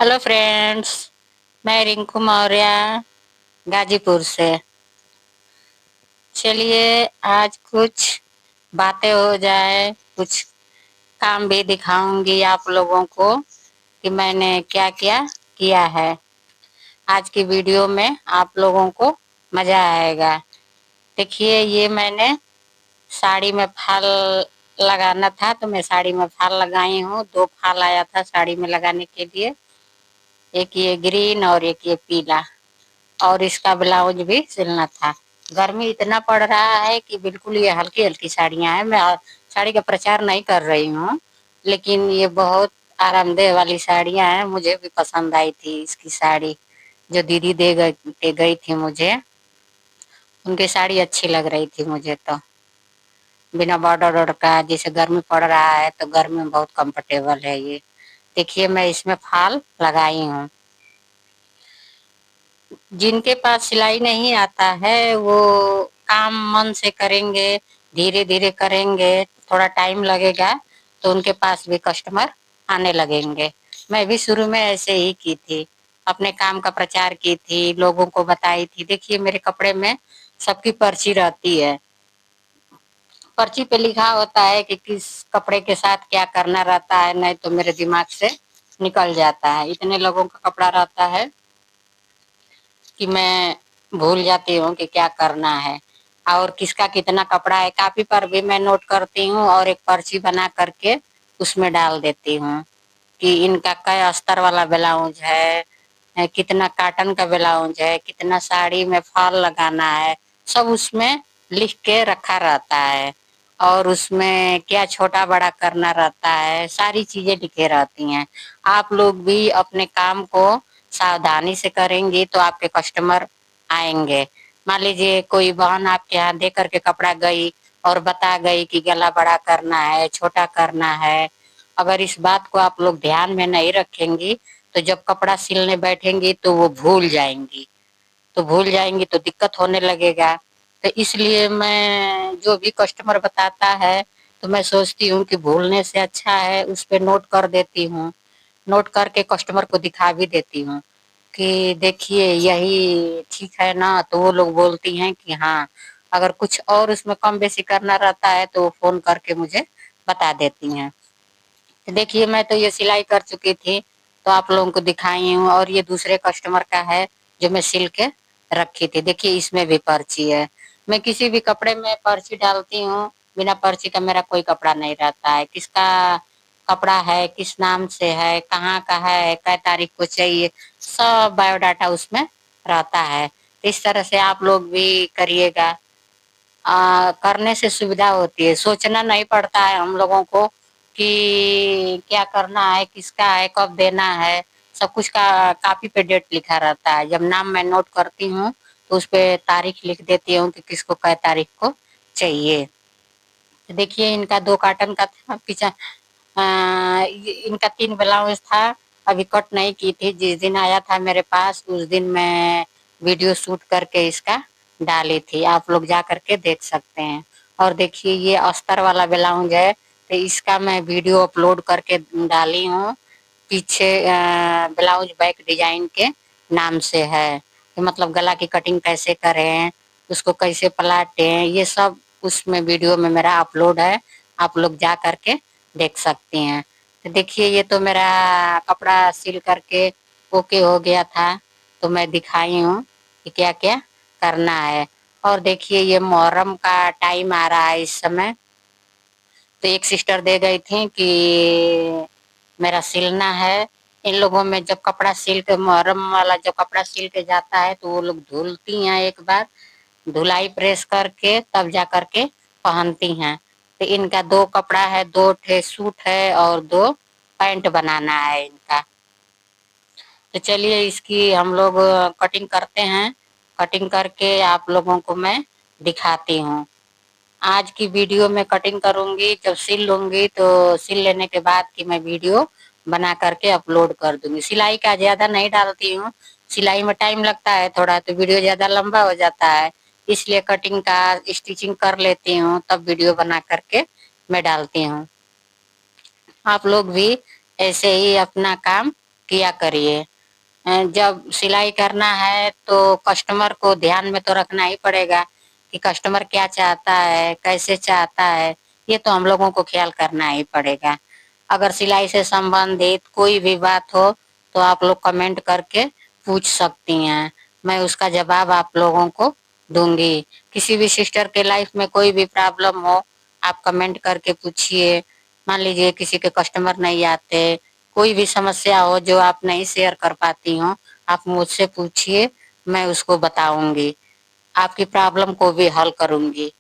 Hello friends. मैं रिंकू मौर्य गाजीपुर से। चलिए आज कुछ बातें हो जाए, कुछ काम भी दिखाऊंगी आप लोगों को कि मैंने क्या क्या किया है। आज की वीडियो में आप लोगों को मजा आएगा। देखिए ये मैंने साड़ी में फाल लगाना था तो मैं साड़ी में फाल लगाई हूँ। 2 फाल आया था साड़ी में लगाने के लिए, एक ये ग्रीन और एक ये पीला, और इसका ब्लाउज भी सिलना था। गर्मी इतना पड़ रहा है कि बिल्कुल ये हल्की हल्की साड़ियां हैं। मैं साड़ी का प्रचार नहीं कर रही हूँ, लेकिन ये बहुत आरामदेह वाली साड़ियां हैं। मुझे भी पसंद आई थी इसकी साड़ी, जो दीदी दे गई थी मुझे। उनकी साड़ी अच्छी लग रही थी मुझे तो, बिना बॉर्डर ऑर्डर का। जैसे गर्मी पड़ रहा है तो गर्मी में बहुत कंफर्टेबल है ये। देखिए मैं इसमें फाल लगाई हूँ। जिनके पास सिलाई नहीं आता है वो काम मन से करेंगे, धीरे धीरे करेंगे, थोड़ा टाइम लगेगा तो उनके पास भी कस्टमर आने लगेंगे। मैं भी शुरू में ऐसे ही की थी, अपने काम का प्रचार की थी, लोगों को बताई थी। देखिए मेरे कपड़े में सबकी पर्ची रहती है, पर्ची पे लिखा होता है कि किस कपड़े के साथ क्या करना रहता है, नहीं तो मेरे दिमाग से निकल जाता है। इतने लोगों का कपड़ा रहता है कि मैं भूल जाती हूँ कि क्या करना है और किसका कितना कपड़ा है। कापी पर भी मैं नोट करती हूँ और एक पर्ची बना करके उसमें डाल देती हूँ कि इनका क्या अस्तर वाला ब्लाउज है, कितना काटन का ब्लाउज है, कितना साड़ी में फॉल लगाना है, सब उसमें लिख के रखा रहता है। और उसमें क्या छोटा बड़ा करना रहता है, सारी चीजें लिखे रहती हैं। आप लोग भी अपने काम को सावधानी से करेंगी तो आपके कस्टमर आएंगे। मान लीजिए कोई बहन आपके यहाँ दे करके कपड़ा गई और बता गई कि गला बड़ा करना है, छोटा करना है, अगर इस बात को आप लोग ध्यान में नहीं रखेंगी तो जब कपड़ा सिलने बैठेंगी तो वो भूल जाएंगी, तो भूल जाएंगी तो दिक्कत होने लगेगा। तो इसलिए मैं जो भी कस्टमर बताता है तो मैं सोचती हूँ कि भूलने से अच्छा है उस पर नोट कर देती हूँ। नोट करके कस्टमर को दिखा भी देती हूँ कि देखिए यही ठीक है ना, तो वो लोग बोलती हैं कि हाँ। अगर कुछ और उसमें कम बेसी करना रहता है तो वो फोन करके मुझे बता देती हैं। तो देखिए मैं तो ये सिलाई कर चुकी थी तो आप लोगों को दिखाई हूँ, और ये दूसरे कस्टमर का है जो मैं सिल के रखी थी। देखिए इसमें भी पर्ची है। मैं किसी भी कपड़े में पर्ची डालती हूँ, बिना पर्ची का मेरा कोई कपड़ा नहीं रहता है। किसका कपड़ा है, किस नाम से है, कहाँ का है, कै तारीख को चाहिए, सब बायोडाटा उसमें रहता है। तो इस तरह से आप लोग भी करिएगा। करने से सुविधा होती है, सोचना नहीं पड़ता है हम लोगों को कि क्या करना है, किसका है, कब देना है। सब कुछ का कापी पे डेट लिखा रहता है। जब नाम मैं नोट करती हूँ तो उस पे तारीख लिख देती हूँ कि किसको कै तारीख को चाहिए। तो देखिए इनका 2 काटन का था पीछा। इनका 3 ब्लाउज था, अभी कट नहीं की थी। जिस दिन आया था मेरे पास उस दिन मैं वीडियो शूट करके इसका डाली थी, आप लोग जा करके देख सकते हैं। और देखिए ये अस्तर वाला ब्लाउज है तो इसका मैं वीडियो अपलोड करके डाली हूँ। पीछे ब्लाउज बैक डिजाइन के नाम से है कि मतलब गला की कटिंग कैसे करें, उसको कैसे पलाटें, ये सब उसमें वीडियो में मेरा अपलोड है, आप लोग जा करके देख सकती हैं। तो देखिए ये तो मेरा कपड़ा सिल करके ओके हो गया था तो मैं दिखाई हूँ कि क्या क्या करना है। और देखिए ये मुहर्रम का टाइम आ रहा है इस समय, तो एक सिस्टर दे गई थी कि मेरा सिलना है। इन लोगों में जब कपड़ा सिल के मुहर्रम वाला जब कपड़ा सिल के जाता है तो वो लोग धुलती हैं, एक बार धुलाई प्रेस करके तब जा करके पहनती हैं। तो इनका 2 कपड़ा है, 2 ठे सूट है और 2 पैंट बनाना है इनका। तो चलिए इसकी हम लोग कटिंग करते हैं। कटिंग करके आप लोगों को मैं दिखाती हूँ। आज की वीडियो में कटिंग करूंगी, जब सिल लूंगी तो सिल लेने के बाद की मैं वीडियो बना करके अपलोड कर दूंगी। सिलाई का ज्यादा नहीं डालती हूँ, सिलाई में टाइम लगता है थोड़ा तो वीडियो ज्यादा लंबा हो जाता है, इसलिए कटिंग का स्टिचिंग कर लेती हूँ तब वीडियो बना करके मैं डालती हूँ। आप लोग भी ऐसे ही अपना काम किया करिए। जब सिलाई करना है तो कस्टमर को ध्यान में तो रखना ही पड़ेगा कि कस्टमर क्या चाहता है, कैसे चाहता है, ये तो हम लोगों को ख्याल करना ही पड़ेगा। अगर सिलाई से संबंधित कोई भी बात हो तो आप लोग कमेंट करके पूछ सकती हैं, मैं उसका जवाब आप लोगों को दूंगी। किसी भी सिस्टर के लाइफ में कोई भी प्रॉब्लम हो, आप कमेंट करके पूछिए। मान लीजिए किसी के कस्टमर नहीं आते, कोई भी समस्या हो जो आप नहीं शेयर कर पाती हो, आप मुझसे पूछिए, मैं उसको बताऊंगी, आपकी प्रॉब्लम को भी हल करूंगी।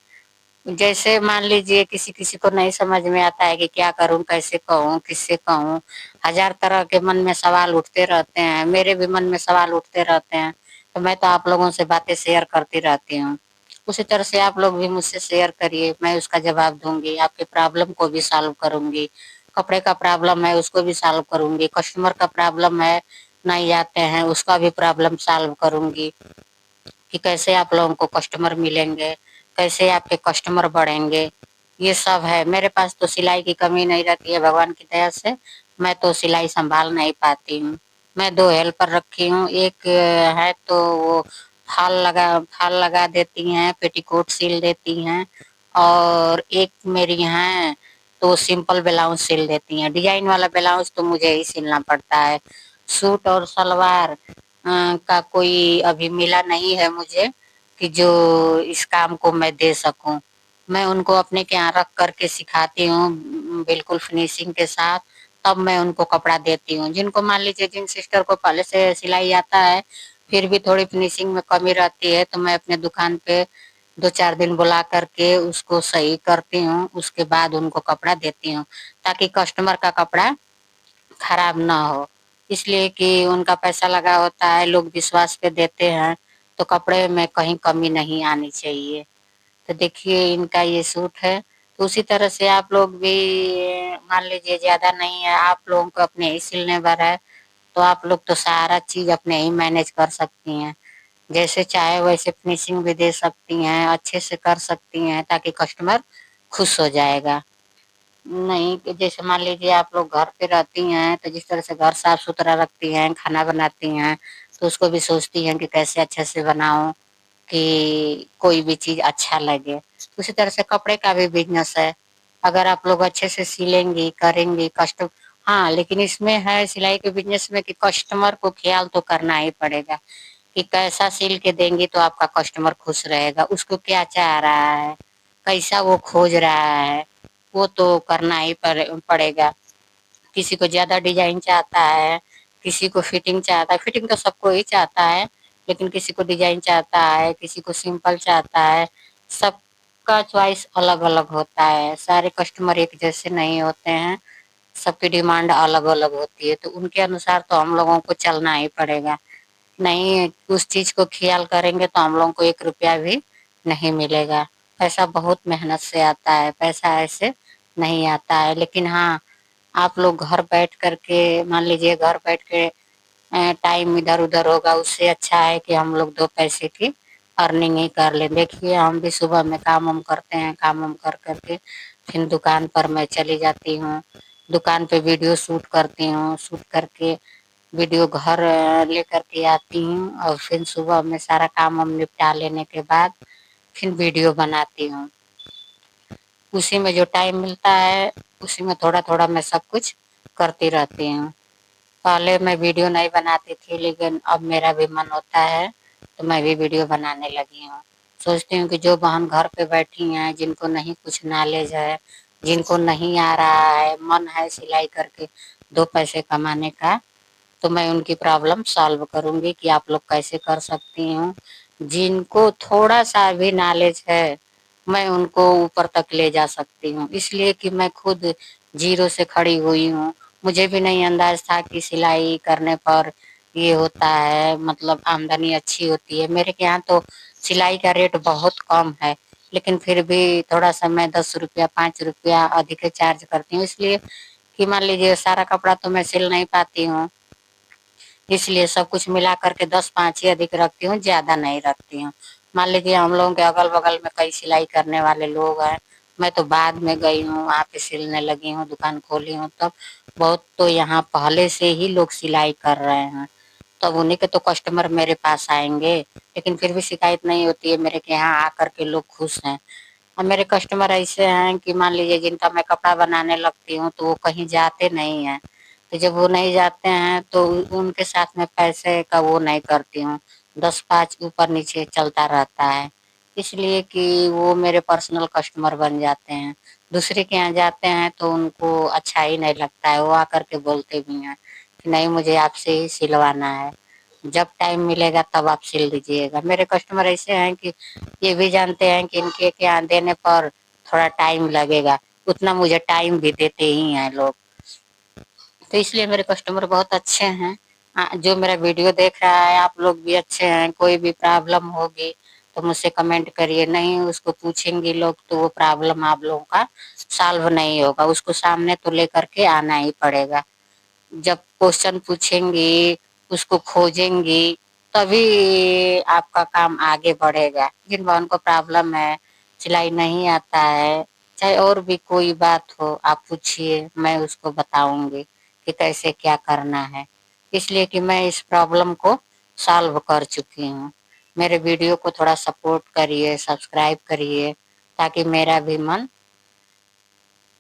जैसे मान लीजिए किसी किसी को नहीं समझ में आता है कि क्या करूं, कैसे कहूं, किससे कहूं, हजार तरह के मन में सवाल उठते रहते हैं, मेरे भी मन में सवाल उठते रहते हैं। तो मैं तो आप लोगों से बातें शेयर करती रहती हूँ, उसी तरह से आप लोग भी मुझसे शेयर करिए, मैं उसका जवाब दूंगी, आपके प्रॉब्लम को भी सॉल्व करूंगी। कपड़े का प्रॉब्लम है उसको भी सॉल्व करूंगी, कस्टमर का प्रॉब्लम है नहीं आते हैं उसका भी प्रॉब्लम सॉल्व करूंगी, कि कैसे आप लोगों को कस्टमर मिलेंगे, कैसे आपके कस्टमर बढ़ेंगे। ये सब है, मेरे पास तो सिलाई की कमी नहीं रहती है भगवान की दया से। मैं तो सिलाई संभाल नहीं पाती हूँ। मैं दो हेल्पर रखी हूँ, एक है तो वो फाल लगा देती हैं, पेटीकोट सिल देती हैं, और एक मेरी हैं तो सिंपल ब्लाउज सिल देती हैं। डिजाइन वाला ब्लाउज तो मुझे ही सिलना पड़ता है। सूट और सलवार का कोई अभी मिला नहीं है मुझे कि जो इस काम को मैं दे सकूं। मैं उनको अपने के यहाँ रख करके सिखाती हूँ बिल्कुल फिनिशिंग के साथ, तब मैं उनको कपड़ा देती हूँ। जिनको मान लीजिए जिन सिस्टर को पहले से सिलाई आता है फिर भी थोड़ी फिनिशिंग में कमी रहती है, तो मैं अपने दुकान पे 2-4 दिन बुला करके उसको सही करती हूँ, उसके बाद उनको कपड़ा देती हूँ, ताकि कस्टमर का कपड़ा खराब ना हो। इसलिए कि उनका पैसा लगा होता है, लोग विश्वास पे देते हैं, तो कपड़े में कहीं कमी नहीं आनी चाहिए। तो देखिए इनका ये सूट है, तो उसी तरह से आप लोग भी मान लीजिए ज्यादा नहीं है, आप लोगों को अपने ही सिलने भर है, तो आप लोग तो सारा चीज अपने ही मैनेज कर सकती हैं। जैसे चाहे वैसे फिनिशिंग भी दे सकती हैं, अच्छे से कर सकती हैं, ताकि कस्टमर खुश हो जाएगा। नहीं कि जैसे मान लीजिए आप लोग घर पे रहती हैं तो जिस तरह से घर साफ सुथरा रखती हैं, खाना बनाती हैं, तो उसको भी सोचती हैं कि कैसे अच्छे से बनाऊं कि कोई भी चीज अच्छा लगे। उसी तरह से कपड़े का भी बिजनेस है, अगर आप लोग अच्छे से सिलेंगी करेंगी कस्ट हाँ, लेकिन इसमें है सिलाई के बिजनेस में कि कस्टमर को ख्याल तो करना ही पड़ेगा कि कैसा सिल के देंगी तो आपका कस्टमर खुश रहेगा, उसको क्या चाह रहा है, कैसा वो खोज रहा है, वो तो करना ही पड़ेगा। किसी को ज्यादा डिजाइन चाहता है, किसी को फिटिंग चाहता है, फिटिंग तो सबको ही चाहता है, लेकिन किसी को डिजाइन चाहता है, किसी को सिंपल चाहता है। सबका चॉइस अलग अलग होता है, सारे कस्टमर एक जैसे नहीं होते हैं, सबकी डिमांड अलग अलग होती है, तो उनके अनुसार तो हम लोगों को चलना ही पड़ेगा। नहीं उस चीज को ख्याल करेंगे तो हम लोगों को 1 रुपया भी नहीं मिलेगा। पैसा बहुत मेहनत से आता है, पैसा ऐसे नहीं आता है। लेकिन हाँ, आप लोग घर बैठ करके मान लीजिए घर बैठ के टाइम इधर उधर होगा, उससे अच्छा है कि हम लोग 2 पैसे की अर्निंग ही कर ले। देखिए हम भी सुबह में काम वाम करते हैं, काम वाम कर करके फिर दुकान पर मैं चली जाती हूँ, दुकान पे वीडियो शूट करती हूँ, शूट करके वीडियो घर लेकर के आती हूँ, और फिर सुबह में सारा काम वाम निपटा लेने के बाद फिर वीडियो बनाती हूँ। उसी में जो टाइम मिलता है उसी में थोड़ा थोड़ा मैं सब कुछ करती रहती हूँ। पहले मैं वीडियो नहीं बनाती थी, लेकिन अब मेरा भी मन होता है तो मैं भी वीडियो बनाने लगी हूँ। सोचती हूँ कि जो बहन घर पे बैठी हैं, जिनको नहीं कुछ नॉलेज है, जिनको नहीं आ रहा है, मन है सिलाई करके 2 पैसे कमाने का, तो मैं उनकी प्रॉब्लम सॉल्व करूंगी कि आप लोग कैसे कर सकती हूँ। जिनको थोड़ा सा भी नॉलेज है मैं उनको ऊपर तक ले जा सकती हूँ, इसलिए कि मैं खुद जीरो से खड़ी हुई हूँ। मुझे भी नहीं अंदाज था कि सिलाई करने पर ये होता है, मतलब आमदनी अच्छी होती है। मेरे के यहाँ तो सिलाई का रेट बहुत कम है, लेकिन फिर भी थोड़ा सा मैं 10 रुपया 5 रुपया अधिक चार्ज करती हूँ, इसलिए कि मान लीजिए सारा कपड़ा तो मैं सिल नहीं पाती हूँ, इसलिए सब कुछ मिला करके 10-5 ही अधिक रखती हूँ, ज्यादा नहीं रखती हूँ। मान लीजिए हम लोगों के अगल बगल में कई सिलाई करने वाले लोग हैं, मैं तो बाद में गई हूँ, वहाँ पे सिलने लगी हूँ, दुकान खोली हूँ तब। बहुत तो यहाँ पहले से ही लोग सिलाई कर रहे हैं, तब उन्हीं के तो कस्टमर मेरे पास आएंगे। लेकिन फिर भी शिकायत नहीं होती है, मेरे के यहाँ आकर के लोग खुश हैं। और मेरे कस्टमर ऐसे हैं कि मान लीजिए जिनका मैं कपड़ा बनाने लगती हूँ तो वो कहीं जाते नहीं हैं, तो जब वो नहीं जाते हैं तो उनके साथ में पैसे का वो नहीं करती हूँ, 10-5 ऊपर नीचे चलता रहता है। इसलिए कि वो मेरे पर्सनल कस्टमर बन जाते हैं। दूसरे के यहाँ जाते हैं तो उनको अच्छा ही नहीं लगता है, वो आकर के बोलते भी हैं कि नहीं मुझे आपसे ही सिलवाना है, जब टाइम मिलेगा तब आप सिल दीजिएगा। मेरे कस्टमर ऐसे हैं कि ये भी जानते हैं कि इनके यहाँ देने पर थोड़ा टाइम लगेगा, उतना मुझे टाइम भी देते ही हैं लोग। तो इसलिए मेरे कस्टमर बहुत अच्छे हैं। जो मेरा वीडियो देख रहा है आप लोग भी अच्छे हैं, कोई भी प्रॉब्लम होगी तो मुझसे कमेंट करिए, नहीं उसको पूछेंगे लोग तो वो प्रॉब्लम आप लोगों का सॉल्व नहीं होगा, उसको सामने तो लेकर के आना ही पड़ेगा। जब क्वेश्चन पूछेंगी, उसको खोजेंगी, तभी आपका काम आगे बढ़ेगा। जिन बहन को प्रॉब्लम है, सिलाई नहीं आता है, चाहे और भी कोई बात हो, आप पूछिए, मैं उसको बताऊंगी कि कैसे क्या करना है। इसलिए कि मैं इस प्रॉब्लम को सॉल्व कर चुकी हूँ। मेरे वीडियो को थोड़ा सपोर्ट करिए, सब्सक्राइब करिए, ताकि मेरा भी मन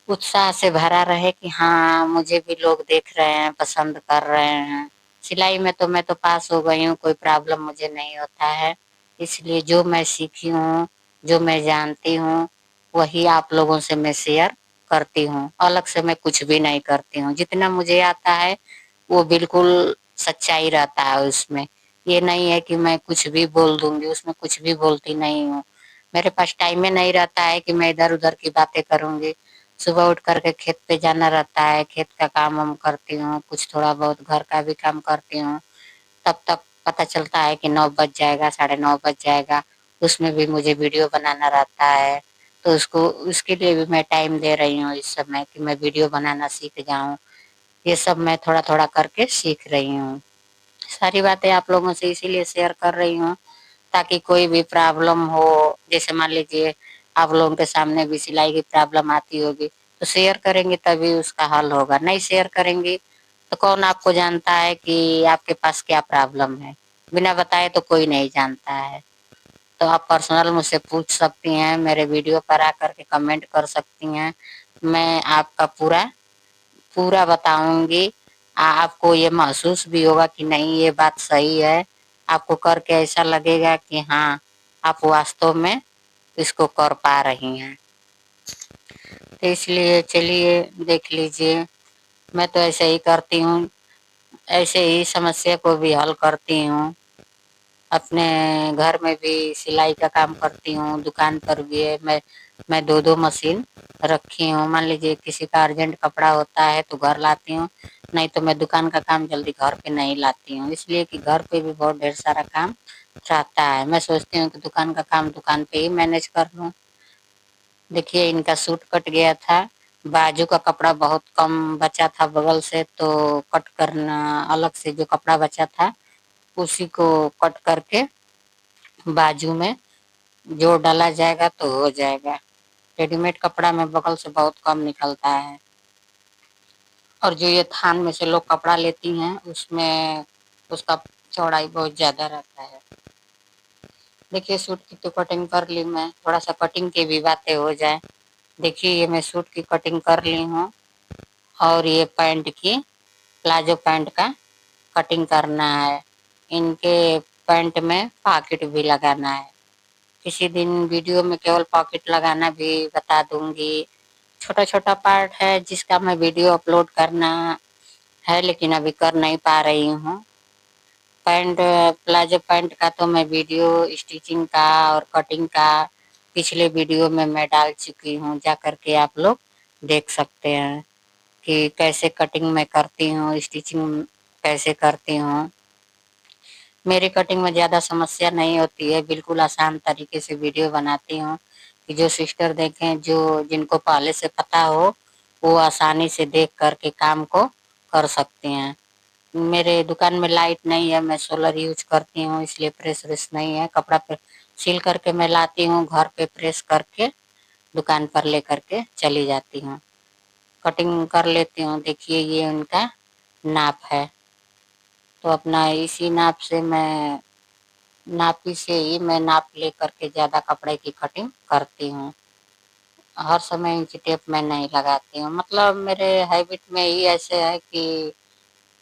उत्साह से भरा रहे कि हाँ मुझे भी लोग देख रहे हैं, पसंद कर रहे हैं। सिलाई में तो मैं तो पास हो गई हूँ, कोई प्रॉब्लम मुझे नहीं होता है। इसलिए जो मैं सीखी हूँ, जो मैं जानती हूँ, वही आप लोगों से मैं शेयर करती हूँ। अलग से मैं कुछ भी नहीं करती हूँ, जितना मुझे आता है वो बिल्कुल सच्चाई रहता है उसमें। ये नहीं है कि मैं कुछ भी बोल दूंगी, उसमें कुछ भी बोलती नहीं हूँ। मेरे पास टाइम ही नहीं रहता है कि मैं इधर उधर की बातें करूंगी। सुबह उठ करके खेत पे जाना रहता है, खेत का काम हम करती हूँ, कुछ थोड़ा बहुत घर का भी काम करती हूँ। तब तक पता चलता है कि 9 बज जाएगा, 9:30 बज जाएगा। उसमें भी मुझे वीडियो बनाना रहता है, तो उसको उसके लिए भी मैं टाइम दे रही हूँ इस समय कि मैं वीडियो बनाना सीख जाऊँ। ये सब मैं थोड़ा थोड़ा करके सीख रही हूँ। सारी बातें आप लोगों से इसीलिए शेयर कर रही हूँ ताकि कोई भी प्रॉब्लम हो, जैसे मान लीजिए आप लोगों के सामने भी सिलाई की प्रॉब्लम आती होगी, तो शेयर करेंगे तभी उसका हल होगा। नहीं शेयर करेंगे तो कौन आपको जानता है कि आपके पास क्या प्रॉब्लम है। बिना बताए तो कोई नहीं जानता है। तो आप पर्सनल मुझसे पूछ सकती हैं, मेरे वीडियो पर आकर के कमेंट कर सकती हैं। मैं आपका पूरा पूरा बताऊंगी। आपको ये महसूस भी होगा कि नहीं ये बात सही है। आपको करके ऐसा लगेगा कि हाँ आप वास्तव में इसको कर पा रही हैं। तो इसलिए चलिए देख लीजिए, मैं तो ऐसे ही करती हूँ, ऐसे ही समस्या को भी हल करती हूँ। अपने घर में भी सिलाई का काम करती हूँ, दुकान पर भी है। मैं 2-2 मशीन रखी हूँ। मान लीजिए किसी का अर्जेंट कपड़ा होता है तो घर लाती हूँ, नहीं तो मैं दुकान का काम जल्दी घर पे नहीं लाती हूँ, इसलिए कि घर पे भी बहुत ढेर सारा काम रहता है। मैं सोचती हूँ कि दुकान का काम दुकान पे ही मैनेज कर लूँ। देखिए इनका सूट कट गया था, बाजू का कपड़ा बहुत कम बचा था बगल से, तो कट करना अलग से जो कपड़ा बचा था उसी को कट करके बाजू में जोड़ डाला जाएगा तो हो जाएगा। रेडीमेड कपड़ा में बगल से बहुत कम निकलता है, और जो ये थान में से लोग कपड़ा लेती हैं उसमें उसका चौड़ाई बहुत ज्यादा रहता है। देखिए सूट की तो कटिंग कर ली मैं, थोड़ा सा कटिंग की भी बातें हो जाए। देखिए ये मैं सूट की कटिंग कर ली हूँ, और ये पैंट की, प्लाजो पैंट का कटिंग करना है। इनके पैंट में पॉकेट भी लगाना है। किसी दिन वीडियो में केवल पॉकेट लगाना भी बता दूंगी। छोटा छोटा पार्ट है जिसका मैं वीडियो अपलोड करना है, लेकिन अभी कर नहीं पा रही हूँ। पैंट, प्लाजो पैंट का तो मैं वीडियो स्टिचिंग का और कटिंग का पिछले वीडियो में मैं डाल चुकी हूँ, जा करके आप लोग देख सकते हैं कि कैसे कटिंग मैं करती हूँ, स्टिचिंग कैसे करती हूँ। मेरी कटिंग में ज़्यादा समस्या नहीं होती है, बिल्कुल आसान तरीके से वीडियो बनाती हूँ कि जो सिस्टर देखें, जो जिनको पहले से पता हो वो आसानी से देख करके काम को कर सकते हैं। मेरे दुकान में लाइट नहीं है, मैं सोलर यूज करती हूँ, इसलिए प्रेस व्रेस नहीं है। कपड़ा पे सिल करके मैं लाती हूँ, घर पे प्रेस करके दुकान पर लेकर के चली जाती हूँ, कटिंग कर लेती हूँ। देखिए ये उनका नाप है, तो अपना इसी नाप से मैं नापी से ही मैं नाप ले करके ज़्यादा कपड़े की कटिंग करती हूँ। हर समय इंची टेप मैं नहीं लगाती हूँ, मतलब मेरे हैबिट में ही ऐसे है कि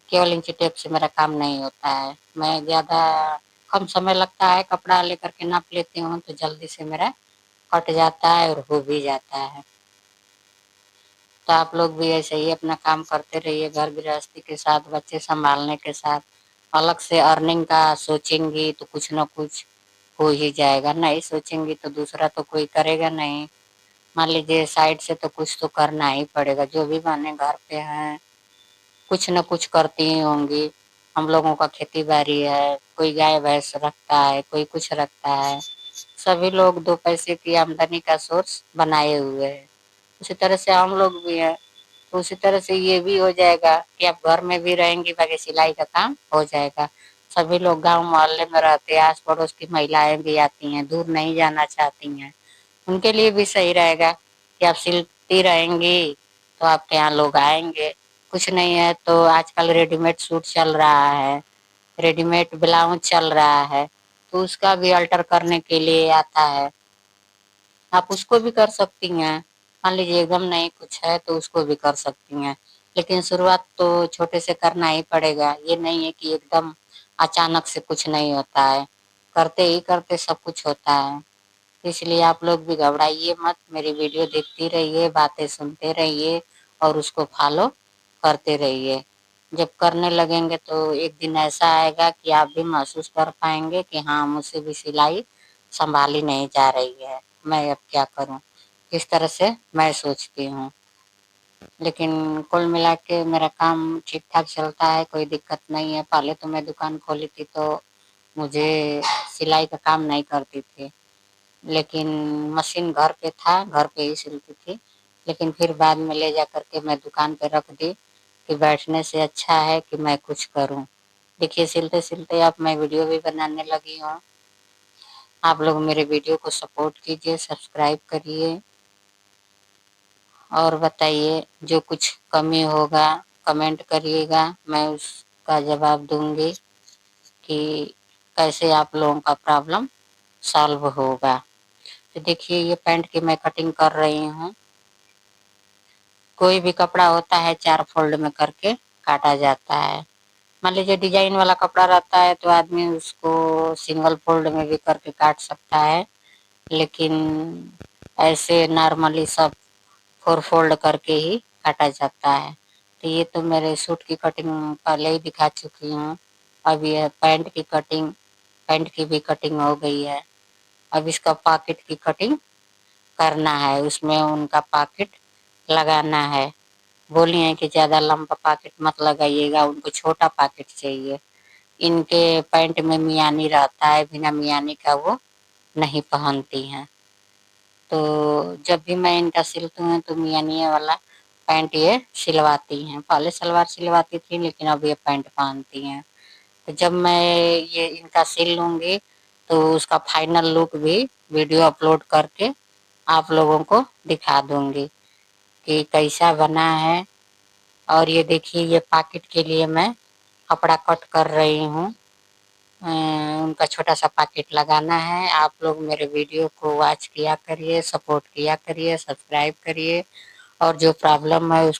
केवल इंची टेप से मेरा काम नहीं होता है। मैं ज़्यादा कम समय लगता है, कपड़ा लेकर के नाप लेती हूँ तो जल्दी से मेरा कट जाता है और हो भी जाता है। तो आप लोग भी ऐसे ही अपना काम करते रहिए, घर गृहस्थी के साथ, बच्चे संभालने के साथ। अलग से अर्निंग का सोचेंगी तो कुछ ना कुछ हो ही जाएगा, नहीं सोचेंगी तो दूसरा तो कोई करेगा नहीं। मान लीजिए साइड से तो कुछ तो करना ही पड़ेगा, जो भी बहनें घर पे हैं कुछ न कुछ करती ही होंगी। हम लोगों का खेती बाड़ी है, कोई गाय भैंस रखता है, कोई कुछ रखता है। सभी लोग दो पैसे की आमदनी का सोर्स बनाए हुए हैं। उसी तरह से हम लोग भी हैं, तो उसी तरह से ये भी हो जाएगा कि आप घर में भी रहेंगी, बाकी सिलाई का काम हो जाएगा। सभी लोग गांव मोहल्ले में रहते हैं, आस पड़ोस की महिलाएं भी आती हैं, दूर नहीं जाना चाहती हैं, उनके लिए भी सही रहेगा कि आप सिलती रहेंगी तो आपके यहाँ लोग आएंगे। कुछ नहीं है तो आजकल रेडीमेड सूट चल रहा है, रेडीमेड ब्लाउज चल रहा है, तो उसका भी अल्टर करने के लिए आता है, आप उसको भी कर सकती हैं। मान लीजिए एकदम नहीं कुछ है तो उसको भी कर सकती हैं, लेकिन शुरुआत तो छोटे से करना ही पड़ेगा। ये नहीं है कि एकदम अचानक से कुछ नहीं होता है, करते ही करते सब कुछ होता है। इसलिए आप लोग भी घबराइए मत, मेरी वीडियो देखती रहिए, बातें सुनते रहिए और उसको फॉलो करते रहिए। जब करने लगेंगे तो एक दिन ऐसा आएगा कि आप भी महसूस कर पाएंगे कि हाँ मुझसे भी सिलाई संभाली नहीं जा रही है, मैं अब क्या करूं। इस तरह से मैं सोचती हूँ। लेकिन कुल मिला के मेरा काम ठीक ठाक चलता है, कोई दिक्कत नहीं है। पहले तो मैं दुकान खोली थी तो मुझे सिलाई का काम नहीं करती थी, लेकिन मशीन घर पे था, घर पे ही सिलती थी। लेकिन फिर बाद में ले जा करके मैं दुकान पे रख दी कि बैठने से अच्छा है कि मैं कुछ करूं। देखिए सिलते सिलते अब मैं वीडियो भी बनाने लगी हूँ। आप लोग मेरे वीडियो को सपोर्ट कीजिए, सब्सक्राइब करिए और बताइए जो कुछ कमी होगा कमेंट करिएगा, मैं उसका जवाब दूंगी कि कैसे आप लोगों का प्रॉब्लम सॉल्व होगा। तो देखिए ये पैंट की मैं कटिंग कर रही हूँ। कोई भी कपड़ा होता है 4 फोल्ड में करके काटा जाता है। मान लीजिए डिजाइन वाला कपड़ा रहता है तो आदमी उसको सिंगल फोल्ड में भी करके काट सकता है, लेकिन ऐसे नॉर्मली सब 4 फोल्ड करके ही काटा जाता है। तो ये तो मेरे सूट की कटिंग पहले ही दिखा चुकी हूँ। अब ये पैंट की कटिंग, पैंट की भी कटिंग हो गई है। अब इसका पॉकेट की कटिंग करना है, उसमें उनका पॉकेट लगाना है। बोली है कि ज्यादा लंबा पॉकेट मत लगाइएगा, उनको छोटा पॉकेट चाहिए। इनके पैंट में मियानी रहता है, बिना मियानी का वो नहीं पहनती हैं। तो जब भी मैं इनका सिलती हूँ तो मियानी वाला पैंट ये सिलवाती हैं। पहले सलवार सिलवाती थी लेकिन अब ये पैंट पहनती हैं। तो जब मैं ये इनका सिल लूंगी तो उसका फाइनल लुक भी वीडियो अपलोड करके आप लोगों को दिखा दूंगी कि कैसा बना है। और ये देखिए ये पॉकेट के लिए मैं कपड़ा कट कर रही हूँ। उनका छोटा सा पॉकेट लगाना है। आप लोग मेरे वीडियो को वॉच किया करिए, सपोर्ट किया करिए, सब्सक्राइब करिए और जो प्रॉब्लम है उसको